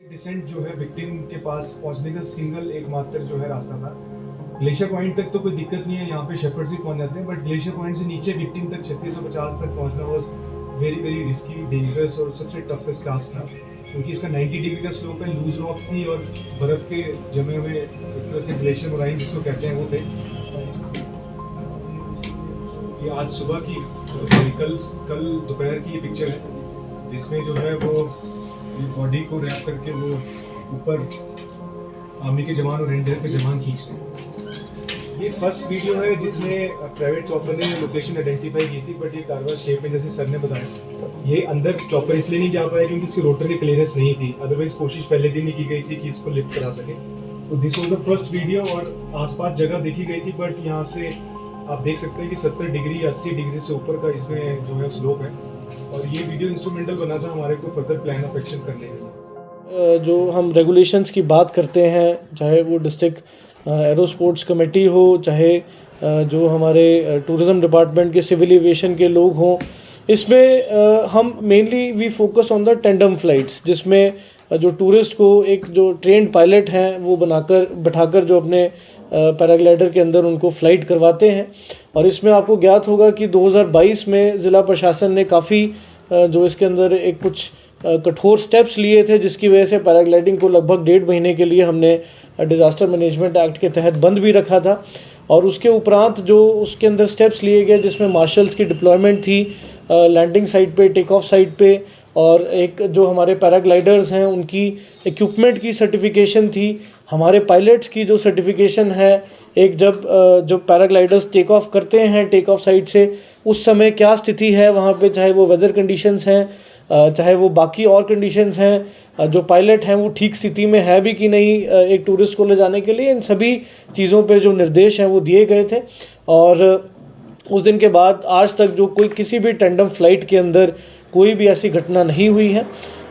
Decent जो है victim के पास पहुंचने का सिंगल एकमात्र जो है रास्ता था। ग्लेशियर पॉइंट तक तो कोई दिक्कत नहीं है, यहाँ पे शेफर्ड्स ही पहुंच जाते हैं, बट ग्लेशियर पॉइंट से नीचे विक्टिम तक 3650 तक पहुंचना was very very risky, dangerous और सबसे टफेस्ट टास्क था, क्योंकि इसका 90 डिग्री का स्लोप है, लूज रॉक्स थी और बर्फ़ के जमे हुए एक तरह से ग्लेशियर मोराइन जिसको कहते हैं वो थे। ये आज सुबह की कल दोपहर की ये पिक्चर है, जिसमें जो है वो बॉडी को रैप करके वो ऊपर आर्मी के जवान और रेंजर के जवान खींच रहे। ये फर्स्ट वीडियो है जिसमें प्राइवेट चॉपर ने लोकेशन आइडेंटिफाई की थी, बट ये कारवा शेप में जैसे सर ने बताया, ये अंदर चॉपर इसलिए नहीं जा पाया क्योंकि इसकी रोटरी क्लियरेंस नहीं थी, अदरवाइज कोशिश पहले दिन ही की गई थी कि इसको लिफ्ट करा सके। तो this was the first video और आसपास जगह देखी गई थी, बट यहाँ से आप देख सकते हैं कि 70 डिग्री 80 डिग्री से ऊपर का इसमें जो है स्लोप है, और ये वीडियो इंस्ट्रूमेंटल बना था हमारे को फर्दर प्लान ऑफ एक्शन करने के लिए। जो हम रेगुलेशंस की बात करते हैं, चाहे वो डिस्ट्रिक्ट एरो स्पोर्ट्स कमेटी हो, चाहे जो हमारे टूरिज़्म डिपार्टमेंट के सिविल एविएशन के लोग हों, इसमें हम mainly we focus on the tandem flights, जिसमें जो टूरिस्ट को एक जो ट्रेंड पायलट हैं वो बैठाकर जो अपने पैराग्लाइडर के अंदर उनको फ़्लाइट करवाते हैं। और इसमें आपको ज्ञात होगा कि 2022 में ज़िला प्रशासन ने काफ़ी जो इसके अंदर एक कुछ कठोर स्टेप्स लिए थे, जिसकी वजह से पैराग्लाइडिंग को लगभग 1.5 महीने के लिए हमने डिज़ास्टर मैनेजमेंट एक्ट के तहत बंद भी रखा था। और उसके उपरांत जो उसके अंदर स्टेप्स लिए गए, जिसमें मार्शल्स की डिप्लॉयमेंट थी लैंडिंग साइट पे, टेक ऑफ साइट पे, और एक जो हमारे पैराग्लाइडर्स हैं उनकी इक्विपमेंट की सर्टिफिकेशन थी, हमारे पायलट्स की जो सर्टिफिकेशन है, एक जब पैराग्लाइडर्स टेक ऑफ करते हैं टेक ऑफ साइट से, उस समय क्या स्थिति है वहाँ पे, चाहे वो वेदर कंडीशंस हैं, चाहे वो बाकी और कंडीशंस हैं, जो पायलट हैं वो ठीक स्थिति में है भी कि नहीं एक टूरिस्ट को ले जाने के लिए, इन सभी चीज़ों पर जो निर्देश हैं वो दिए गए थे। और उस दिन के बाद आज तक जो कोई किसी भी टेंडम फ्लाइट के अंदर कोई भी ऐसी घटना नहीं हुई है।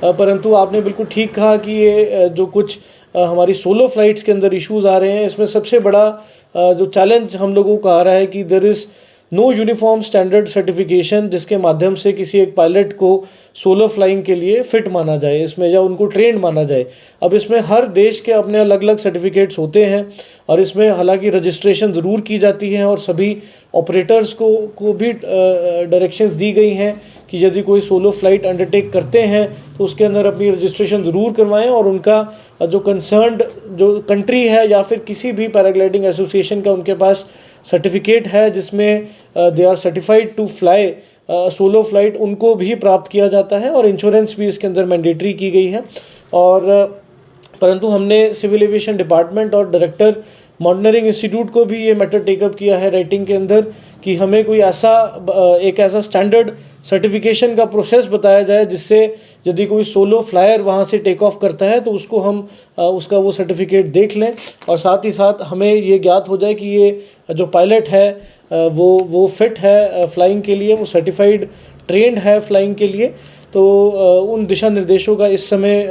परंतु आपने बिल्कुल ठीक कहा कि ये जो कुछ हमारी सोलो फ्लाइट्स के अंदर इश्यूज़ आ रहे हैं, इसमें सबसे बड़ा जो चैलेंज हम लोगों को आ रहा है कि there is no uniform standard certification, जिसके माध्यम से किसी एक पायलट को सोलो फ्लाइंग के लिए फ़िट माना जाए इसमें, या उनको ट्रेंड माना जाए। अब इसमें हर देश के अपने अलग अलग सर्टिफिकेट्स होते हैं, और इसमें हालांकि रजिस्ट्रेशन ज़रूर की जाती है, और सभी ऑपरेटर्स को भी डायरेक्शंस दी गई हैं कि यदि कोई सोलो फ्लाइट अंडरटेक करते हैं तो उसके अंदर अपनी रजिस्ट्रेशन ज़रूर करवाएं, और उनका जो कंसर्न्ड जो कंट्री है या फिर किसी भी पैराग्लाइडिंग एसोसिएशन का उनके पास सर्टिफिकेट है जिसमें they are certified to fly solo flight, उनको भी प्राप्त किया जाता है, और इंश्योरेंस भी इसके अंदर मैंडेटरी की गई है। और परंतु हमने सिविल एविएशन डिपार्टमेंट और डायरेक्टर माउंटेनियरिंग इंस्टीट्यूट को भी ये मैटर टेकअप किया है राइटिंग के अंदर कि हमें कोई एक ऐसा स्टैंडर्ड सर्टिफिकेशन का प्रोसेस बताया जाए, जिससे यदि कोई सोलो फ्लायर वहाँ से टेक ऑफ करता है तो उसको हम उसका वो सर्टिफिकेट देख लें, और साथ ही साथ हमें ये ज्ञात हो जाए कि ये जो पायलट है वो फिट है फ्लाइंग के लिए, वो सर्टिफाइड ट्रेंड है फ्लाइंग के लिए। तो उन दिशा निर्देशों का इस समय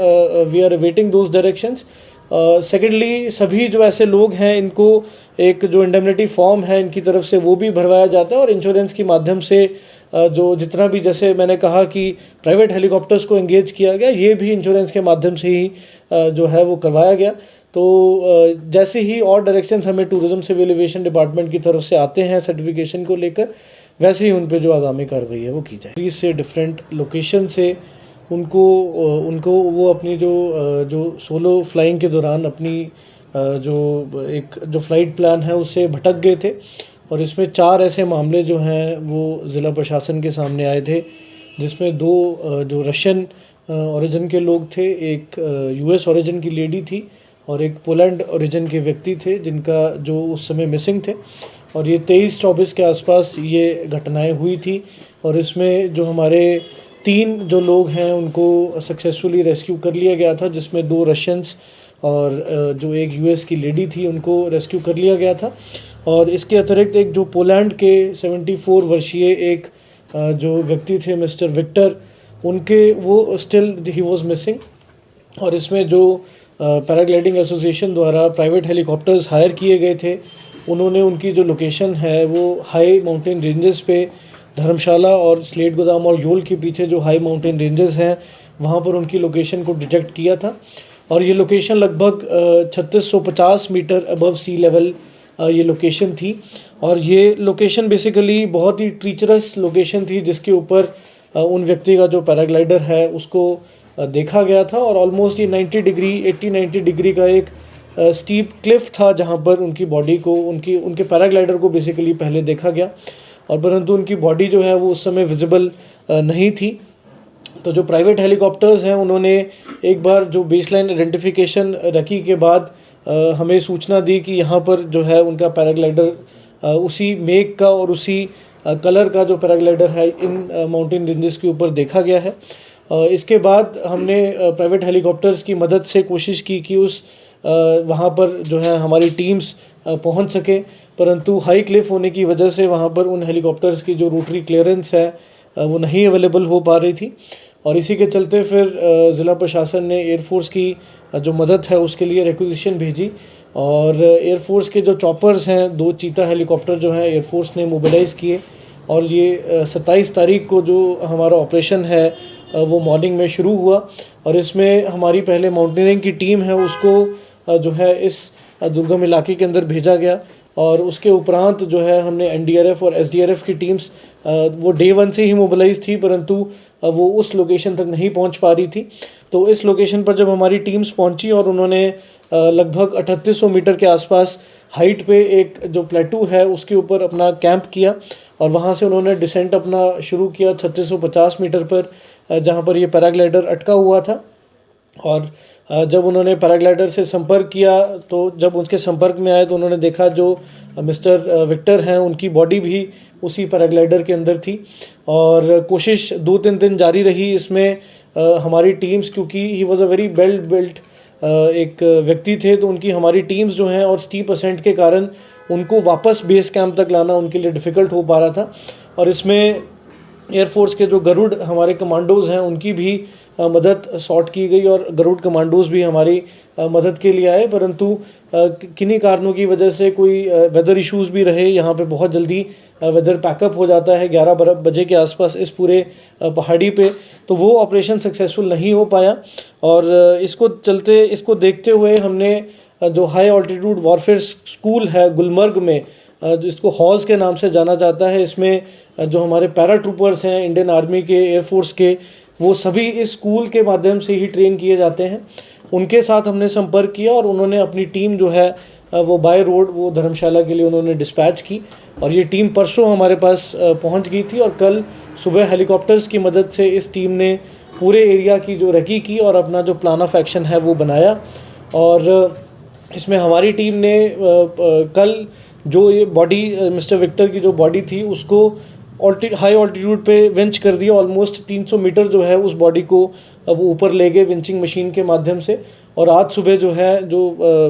we are waiting those directions. Secondly, सभी जो ऐसे लोग हैं इनको एक जो इंडेमनिटी फॉर्म है इनकी तरफ से वो भी भरवाया जाता है, और इंश्योरेंस के माध्यम से जो जितना भी, जैसे मैंने कहा कि प्राइवेट हेलीकॉप्टर्स को एंगेज किया गया, ये भी इंश्योरेंस के माध्यम से ही जो है वो करवाया गया। तो जैसे ही और डायरेक्शंस हमें टूरिज़्म सिविल एविएशन डिपार्टमेंट की तरफ से आते हैं सर्टिफिकेशन को लेकर, वैसे ही उन पे जो आगामी कार्रवाई है वो की जाए। इससे डिफरेंट लोकेशन से उनको वो अपनी जो सोलो फ्लाइंग के दौरान अपनी जो फ्लाइट प्लान है उससे भटक गए थे, और इसमें 4 ऐसे मामले जो हैं वो ज़िला प्रशासन के सामने आए थे, जिसमें 2 जो रशियन ओरिजिन के लोग थे, एक यूएस ओरिजिन की लेडी थी, और एक पोलैंड ओरिजिन के व्यक्ति थे जिनका जो उस समय मिसिंग थे। और ये 23-24 के आसपास ये घटनाएं हुई थी, और इसमें जो हमारे 3 जो लोग हैं उनको सक्सेसफुली रेस्क्यू कर लिया गया था, जिसमें 2 रशियंस और जो एक यूएस की लेडी थी उनको रेस्क्यू कर लिया गया था। और इसके अतिरिक्त एक जो पोलैंड के 74 वर्षीय एक जो व्यक्ति थे मिस्टर विक्टर, उनके वो स्टिल ही वाज मिसिंग। और इसमें जो पैराग्लाइडिंग एसोसिएशन द्वारा प्राइवेट हेलीकॉप्टर्स हायर किए गए थे, उन्होंने उनकी जो लोकेशन है वो हाई माउंटेन रेंजेस पे, धर्मशाला और स्लेट गोदाम और योल के पीछे जो हाई माउंटेन रेंजेस हैं वहाँ पर उनकी लोकेशन को डिटेक्ट किया था। और ये लोकेशन लगभग 3650 मीटर अबव सी लेवल ये लोकेशन थी। और ये लोकेशन बेसिकली बहुत ही ट्रीचरस लोकेशन थी, जिसके ऊपर उन व्यक्ति का जो पैराग्लाइडर है उसको देखा गया था। और ऑलमोस्ट ये 80-90 डिग्री का एक स्टीप क्लिफ था, जहाँ पर उनकी बॉडी को उनके पैराग्लाइडर को बेसिकली पहले देखा गया, और परंतु उनकी बॉडी जो है वो उस समय विजिबल नहीं थी। तो जो प्राइवेट हेलीकॉप्टर्स हैं उन्होंने एक बार जो बेसलाइन आइडेंटिफिकेशन रखी के बाद हमें सूचना दी कि यहाँ पर जो है उनका पैराग्लाइडर उसी मेक का और उसी कलर का जो पैराग्लाइडर है इन माउंटेन रेंजेस के ऊपर देखा गया है। इसके बाद हमने प्राइवेट हेलीकॉप्टर्स की मदद से कोशिश की कि उस वहाँ पर जो है हमारी टीम्स पहुँच सके, परंतु हाई क्लिफ होने की वजह से वहाँ पर उन हेलीकॉप्टर्स की जो रोटरी क्लियरेंस है वो नहीं अवेलेबल हो पा रही थी। और इसी के चलते फिर ज़िला प्रशासन ने एयरफोर्स की जो मदद है उसके लिए रिक्वेजिशन भेजी, और एयरफोर्स के जो चॉपर्स हैं 2 चीता हेलीकॉप्टर जो हैं एयरफोर्स ने मोबिलाइज़ किए। और ये 27 तारीख को जो हमारा ऑपरेशन है वो मॉर्निंग में शुरू हुआ, और इसमें हमारी पहले माउंटेनियरिंग की टीम है उसको जो है इस दुर्गम इलाके के अंदर भेजा गया। और उसके उपरांत जो है हमने एनडीआरएफ और एसडीआरएफ की टीम्स वो डे 1 से ही मोबिलाइज़ थी, परंतु वो उस लोकेशन तक नहीं पहुंच पा रही थी। तो इस लोकेशन पर जब हमारी टीम्स पहुंची और उन्होंने लगभग 3800 मीटर के आसपास हाइट पे एक जो प्लेटू है उसके ऊपर अपना कैंप किया, और वहां से उन्होंने डिसेंट अपना शुरू किया 3650 मीटर पर, जहां पर ये पैराग्लाइडर अटका हुआ था। और जब उन्होंने पैराग्लाइडर से संपर्क किया तो जब उनके संपर्क में आए तो उन्होंने देखा जो मिस्टर विक्टर हैं उनकी बॉडी भी उसी पैराग्लाइडर के अंदर थी। और कोशिश 2-3 दिन जारी रही। इसमें हमारी टीम्स, क्योंकि he was a very built एक व्यक्ति थे, तो उनकी हमारी टीम्स जो हैं और स्टीप असेंट के कारण उनको वापस बेस कैंप तक लाना उनके लिए डिफ़िकल्ट हो पा रहा था। और इसमें एयरफोर्स के जो गरुड़ हमारे कमांडोज़ हैं उनकी भी मदद सॉर्ट की गई, और गरुड़ कमांडोज़ भी हमारी मदद के लिए आए, परंतु किन्हीं कारणों की वजह से कोई वेदर इश्यूज़ भी रहे। यहाँ पे बहुत जल्दी वेदर पैकअप हो जाता है 11 बजे के आसपास इस पूरे पहाड़ी पे, तो वो ऑपरेशन सक्सेसफुल नहीं हो पाया। और इसको देखते हुए हमने जो हाई ऑल्टीट्यूड वॉरफेयर स्कूल है गुलमर्ग में, जिसको हॉज के नाम से जाना जाता है, इसमें जो हमारे पैरा ट्रूपर्स हैं इंडियन आर्मी के, एयरफोर्स के, वो सभी इस स्कूल के माध्यम से ही ट्रेन किए जाते हैं। उनके साथ हमने संपर्क किया और उन्होंने अपनी टीम जो है वो बाय रोड वो धर्मशाला के लिए उन्होंने डिस्पैच की, और ये टीम परसों हमारे पास पहुंच गई थी। और कल सुबह हेलीकॉप्टर्स की मदद से इस टीम ने पूरे एरिया की जो रेकी की और अपना जो प्लान ऑफ एक्शन है वो बनाया। और इसमें हमारी टीम ने कल जो ये बॉडी मिस्टर विक्टर की जो बॉडी थी उसको हाई ऑल्टीट्यूड पे विंच कर दिया। ऑलमोस्ट 300 मीटर जो है उस बॉडी को वो ऊपर ले गए विंचिंग मशीन के माध्यम से। और आज सुबह जो है जो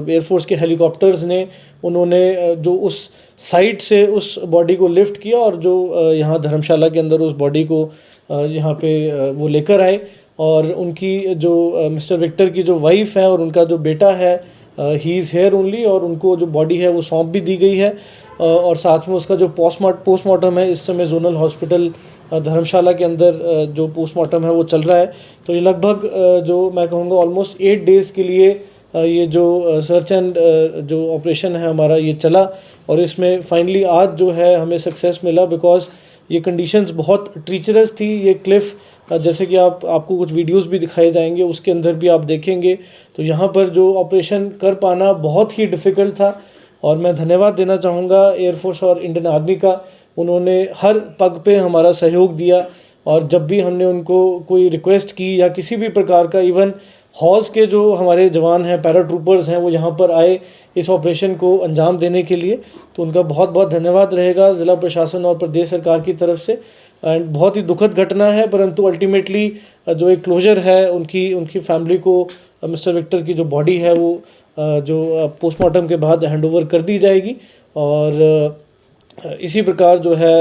एयरफोर्स के हेलीकॉप्टर्स ने उन्होंने जो उस साइट से उस बॉडी को लिफ्ट किया, और जो यहाँ धर्मशाला के अंदर उस बॉडी को यहाँ पे वो लेकर आए। और उनकी जो मिस्टर विक्टर की जो वाइफ है और उनका जो बेटा है ही इज़ हेयर ओनली, और उनको जो बॉडी है वो सौंप भी दी गई है। और साथ में उसका जो पोस्टमार्टम है इस समय जोनल हॉस्पिटल धर्मशाला के अंदर जो पोस्टमार्टम है वो चल रहा है। तो ये लगभग जो मैं कहूँगा ऑलमोस्ट 8 डेज़ के लिए ये जो सर्च एंड जो ऑपरेशन है हमारा ये चला, और इसमें फाइनली आज जो है हमें सक्सेस मिला, बिकॉज ये कंडीशंस बहुत ट्रीचरस थी। ये क्लिफ जैसे कि आपको कुछ वीडियोस भी दिखाए जाएंगे, उसके अंदर भी आप देखेंगे, तो यहाँ पर जो ऑपरेशन कर पाना बहुत ही डिफ़िकल्ट था। और मैं धन्यवाद देना चाहूँगा एयरफोर्स और इंडियन आर्मी का, उन्होंने हर पग पे हमारा सहयोग दिया। और जब भी हमने उनको कोई रिक्वेस्ट की या किसी भी प्रकार का, इवन हॉज के जो हमारे जवान हैं पैरा ट्रूपर्स हैं वो यहाँ पर आए इस ऑपरेशन को अंजाम देने के लिए, तो उनका बहुत बहुत धन्यवाद रहेगा ज़िला प्रशासन और प्रदेश सरकार की तरफ से। एंड बहुत ही दुखद घटना है, परंतु अल्टीमेटली जो एक क्लोजर है उनकी फैमिली को मिस्टर विक्टर की जो बॉडी है वो जो पोस्टमार्टम के बाद हैंडओवर कर दी जाएगी। और इसी प्रकार जो है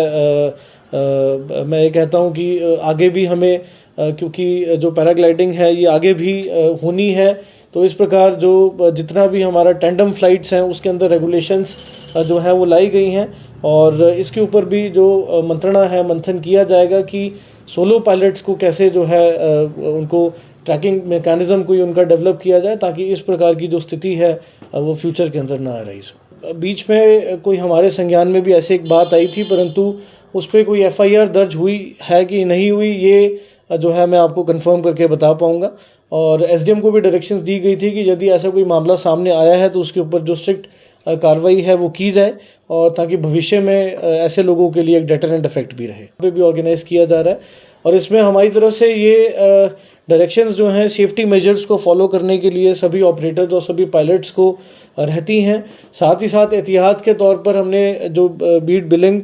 मैं ये कहता हूँ कि आगे भी हमें क्योंकि जो पैराग्लाइडिंग है ये आगे भी होनी है, तो इस प्रकार जो जितना भी हमारा टैंडम फ्लाइट्स हैं उसके अंदर रेगुलेशंस जो है वो लाई गई हैं। और इसके ऊपर भी जो मंत्रणा है, मंथन किया जाएगा कि सोलो पायलट्स को कैसे जो है उनको ट्रैकिंग मैकेनिज़्म कोई उनका डेवलप किया जाए ताकि इस प्रकार की जो स्थिति है वो फ्यूचर के अंदर ना रही हो। बीच में कोई हमारे संज्ञान में भी ऐसे एक बात आई थी, परंतु उस पर कोई FIR दर्ज हुई है कि नहीं हुई ये जो है मैं आपको कंफर्म करके बता पाऊँगा। और SDM को भी डायरेक्शंस दी गई थी कि यदि ऐसा कोई मामला सामने आया है तो उसके ऊपर जो स्ट्रिक्ट कार्रवाई है वो की जाए, और ताकि भविष्य में ऐसे लोगों के लिए एक डेटरेंट इफेक्ट भी रहे। पे भी ऑर्गेनाइज़ किया जा रहा है और इसमें हमारी तरफ से ये डायरेक्शंस जो हैं सेफ्टी मेजर्स को फॉलो करने के लिए सभी ऑपरेटर्स और सभी पायलट्स को रहती हैं। साथ ही साथ एहतियात के तौर पर हमने जो बीट बिलिंग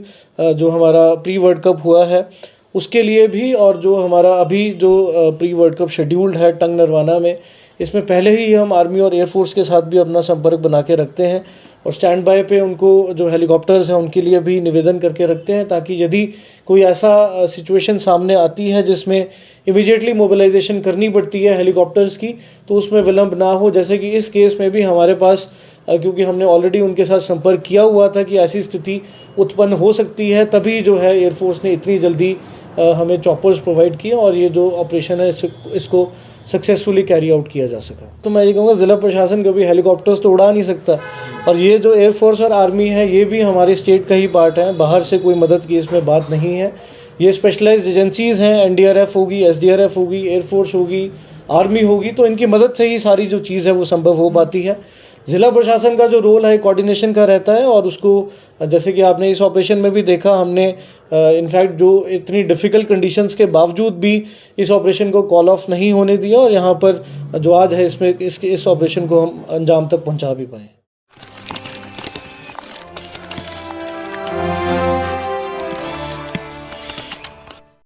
जो हमारा प्री वर्ल्ड कप हुआ है उसके लिए भी, और जो हमारा अभी जो प्री वर्ल्ड कप शेड्यूल्ड है टंग नरवाना में, इसमें पहले ही हम आर्मी और एयरफोर्स के साथ भी अपना संपर्क बना के रखते हैं और स्टैंड बाय पे उनको जो हेलीकॉप्टर्स हैं उनके लिए भी निवेदन करके रखते हैं, ताकि यदि कोई ऐसा सिचुएशन सामने आती है जिसमें इमीडिएटली मोबिलाइजेशन करनी पड़ती है हेलीकॉप्टर्स की, तो उसमें विलंब ना हो। जैसे कि इस केस में भी हमारे पास, क्योंकि हमने ऑलरेडी उनके साथ संपर्क किया हुआ था कि ऐसी स्थिति उत्पन्न हो सकती है, तभी जो है एयरफोर्स ने इतनी जल्दी हमें चॉपर्स प्रोवाइड किए और ये जो ऑपरेशन है इसको सक्सेसफुली कैरी आउट किया जा सका। तो मैं ये कहूँगा ज़िला प्रशासन कभी हेलीकॉप्टर्स तो उड़ा नहीं सकता, और ये जो एयरफोर्स और आर्मी है ये भी हमारे स्टेट का ही पार्ट है, बाहर से कोई मदद की इसमें बात नहीं है। ये स्पेशलाइज्ड एजेंसीज़ हैं, NDRF होगी, SDRF होगी, एयरफोर्स होगी, आर्मी होगी, तो इनकी मदद से ही सारी जो चीज़ है वो संभव हो पाती है। ज़िला प्रशासन का जो रोल है कोऑर्डिनेशन का रहता है, और उसको जैसे कि आपने इस ऑपरेशन में भी देखा, हमने इनफैक्ट जो इतनी डिफ़िकल्ट कंडीशंस के बावजूद भी इस ऑपरेशन को कॉल ऑफ नहीं होने दिया, और यहाँ पर जो आज है इसमें इस ऑपरेशन को हम अंजाम तक पहुँचा भी पाएँ।